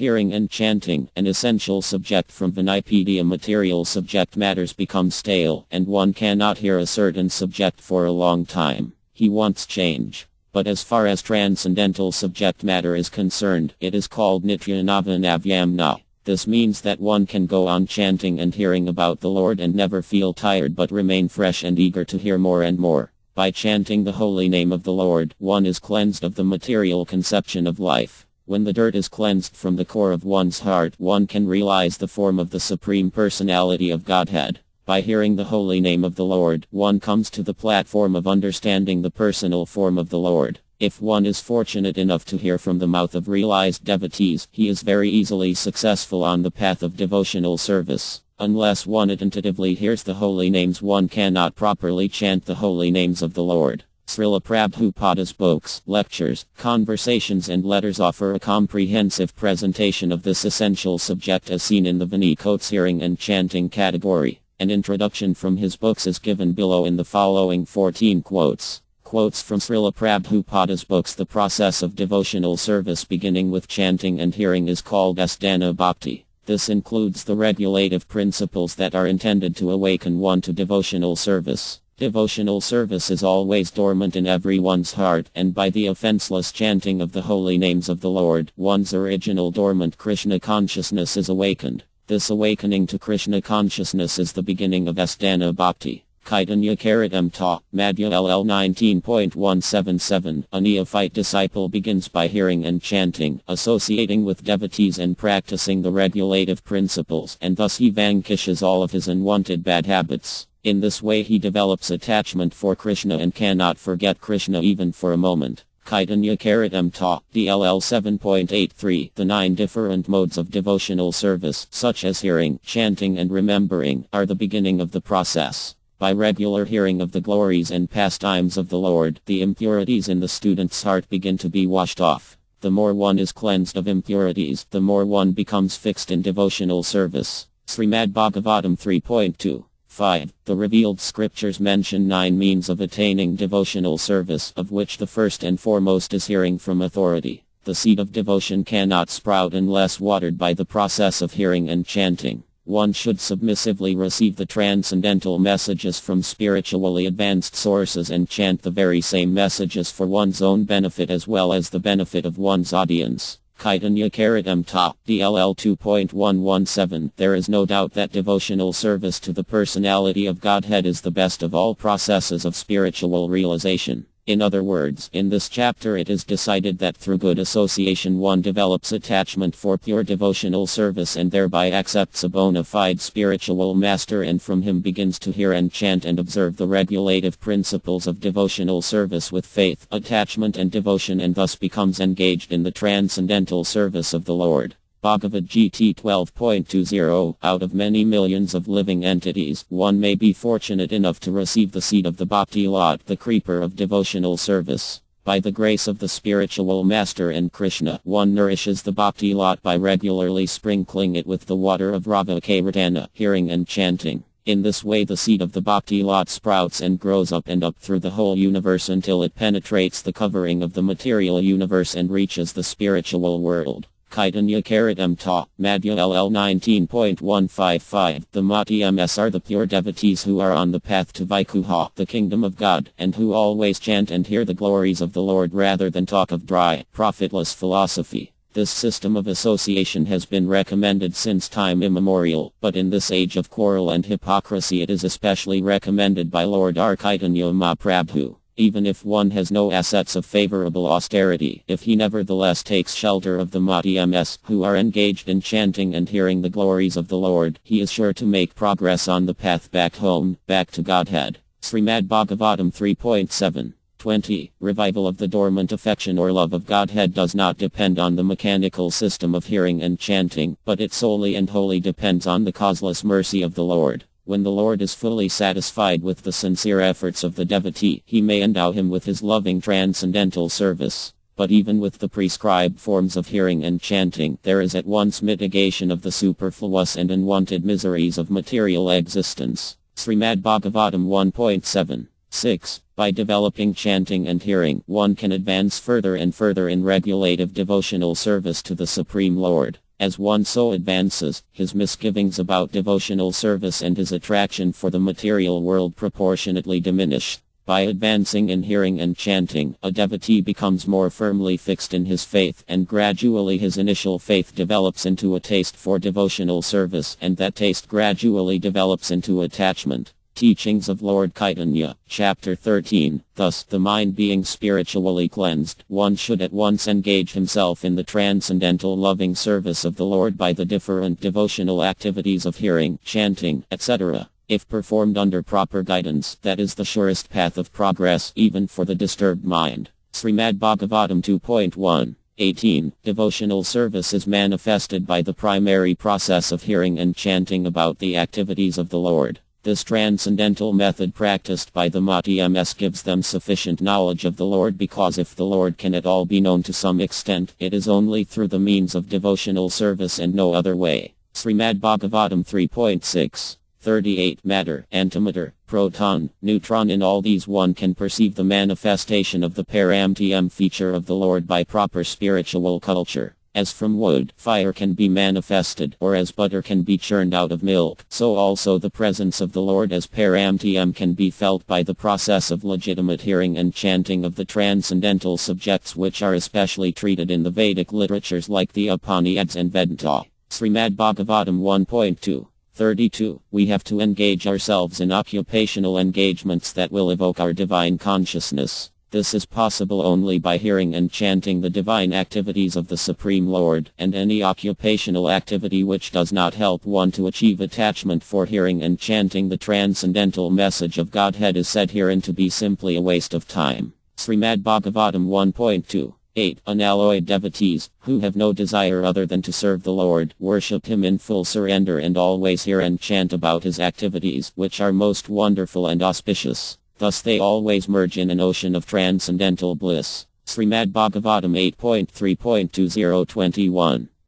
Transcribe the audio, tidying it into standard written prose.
Hearing and chanting, an essential subject from Vinipedia. Material subject matters become stale, and one cannot hear a certain subject for a long time. He wants change. But as far as transcendental subject matter is concerned, it is called Nityanavanavyamna. This means that one can go on chanting and hearing about the Lord and never feel tired but remain fresh and eager to hear more and more. By chanting the holy name of the Lord, one is cleansed of the material conception of life. When the dirt is cleansed from the core of one's heart, one can realize the form of the Supreme Personality of Godhead. By hearing the holy name of the Lord, one comes to the platform of understanding the personal form of the Lord. If one is fortunate enough to hear from the mouth of realized devotees, he is very easily successful on the path of devotional service. Unless one attentively hears the holy names, one cannot properly chant the holy names of the Lord. Srila Prabhupada's books, lectures, conversations and letters offer a comprehensive presentation of this essential subject as seen in the Vinicotes hearing and chanting category. An introduction from his books is given below in the following 14 quotes. Quotes from Srila Prabhupada's books. The process of devotional service beginning with chanting and hearing is called Asthana Bhakti. This includes the regulative principles that are intended to awaken one to devotional service. Devotional service is always dormant in everyone's heart, and by the offenseless chanting of the holy names of the Lord, one's original dormant Krishna consciousness is awakened. This awakening to Krishna consciousness is the beginning of Asthana Bhakti. Kaitanya Karitam Ta, Madhya LL 19.177. A neophyte disciple begins by hearing and chanting, associating with devotees and practicing the regulative principles, and thus he vanquishes all of his unwanted bad habits. In this way he develops attachment for Krishna and cannot forget Krishna even for a moment. Kaitanya Karitam Ta, DLL 7.83. The 9 different modes of devotional service, such as hearing, chanting and remembering, are the beginning of the process. By regular hearing of the glories and pastimes of the Lord, the impurities in the student's heart begin to be washed off. The more one is cleansed of impurities, the more one becomes fixed in devotional service. Srimad Bhagavatam 3.2. 5. The revealed scriptures mention 9 means of attaining devotional service, of which the first and foremost is hearing from authority. The seed of devotion cannot sprout unless watered by the process of hearing and chanting. One should submissively receive the transcendental messages from spiritually advanced sources and chant the very same messages for one's own benefit as well as the benefit of one's audience. Kaitanya Karitam Ta, DLL 2.117. There is no doubt that devotional service to the personality of Godhead is the best of all processes of spiritual realization. In other words, in this chapter it is decided that through good association one develops attachment for pure devotional service and thereby accepts a bona fide spiritual master and from him begins to hear and chant and observe the regulative principles of devotional service with faith, attachment and devotion and thus becomes engaged in the transcendental service of the Lord. Bhagavad Gita 12.20. Out of many millions of living entities, one may be fortunate enough to receive the seed of the bhakti lot, the creeper of devotional service. By the grace of the spiritual master and Krishna, one nourishes the bhakti lot by regularly sprinkling it with the water of Rava Kirtana, hearing and chanting. In this way the seed of the bhakti lot sprouts and grows up and up through the whole universe until it penetrates the covering of the material universe and reaches the spiritual world. Kaitanya Karitam Ta, Madhya LL 19.155. The Madhyams are the pure devotees who are on the path to Vaikuha, the kingdom of God, and who always chant and hear the glories of the Lord rather than talk of dry, profitless philosophy. This system of association has been recommended since time immemorial, but in this age of quarrel and hypocrisy it is especially recommended by Lord R. Chaitanya Mahaprabhu. Even if one has no assets of favorable austerity, if he nevertheless takes shelter of the Madhyams, who are engaged in chanting and hearing the glories of the Lord, he is sure to make progress on the path back home, back to Godhead. Srimad Bhagavatam 3.7. 20. Revival of the dormant affection or love of Godhead does not depend on the mechanical system of hearing and chanting, but it solely and wholly depends on the causeless mercy of the Lord. When the Lord is fully satisfied with the sincere efforts of the devotee, he may endow him with his loving transcendental service. But even with the prescribed forms of hearing and chanting, there is at once mitigation of the superfluous and unwanted miseries of material existence. Srimad Bhagavatam 1.7. 6. By developing chanting and hearing, one can advance further and further in regulative devotional service to the Supreme Lord. As one so advances, his misgivings about devotional service and his attraction for the material world proportionately diminish. By advancing in hearing and chanting, a devotee becomes more firmly fixed in his faith, and gradually his initial faith develops into a taste for devotional service, and that taste gradually develops into attachment. Teachings of Lord Chaitanya, Chapter 13. Thus, the mind being spiritually cleansed, one should at once engage himself in the transcendental loving service of the Lord by the different devotional activities of hearing, chanting, etc. If performed under proper guidance, that is the surest path of progress, even for the disturbed mind. Srimad Bhagavatam 2.1. 18. Devotional service is manifested by the primary process of hearing and chanting about the activities of the Lord. This transcendental method practiced by the Matyamas gives them sufficient knowledge of the Lord, because if the Lord can at all be known to some extent, it is only through the means of devotional service and no other way. Srimad Bhagavatam 3.6. 38. Matter, antimatter, proton, neutron. In all these one can perceive the manifestation of the Paramtm feature of the Lord by proper spiritual culture. As from wood, fire can be manifested, or as butter can be churned out of milk, so also the presence of the Lord as Paramtm can be felt by the process of legitimate hearing and chanting of the transcendental subjects which are especially treated in the Vedic literatures like the Upanishads and Vedanta. Srimad Bhagavatam 1.2. 32. We have to engage ourselves in occupational engagements that will evoke our divine consciousness. This is possible only by hearing and chanting the divine activities of the Supreme Lord, and any occupational activity which does not help one to achieve attachment for hearing and chanting the transcendental message of Godhead is said herein to be simply a waste of time. Srimad Bhagavatam 1.2. 8. Unalloyed devotees, who have no desire other than to serve the Lord, worship Him in full surrender and always hear and chant about His activities, which are most wonderful and auspicious. Thus they always merge in an ocean of transcendental bliss. Srimad Bhagavatam 8.3.2021.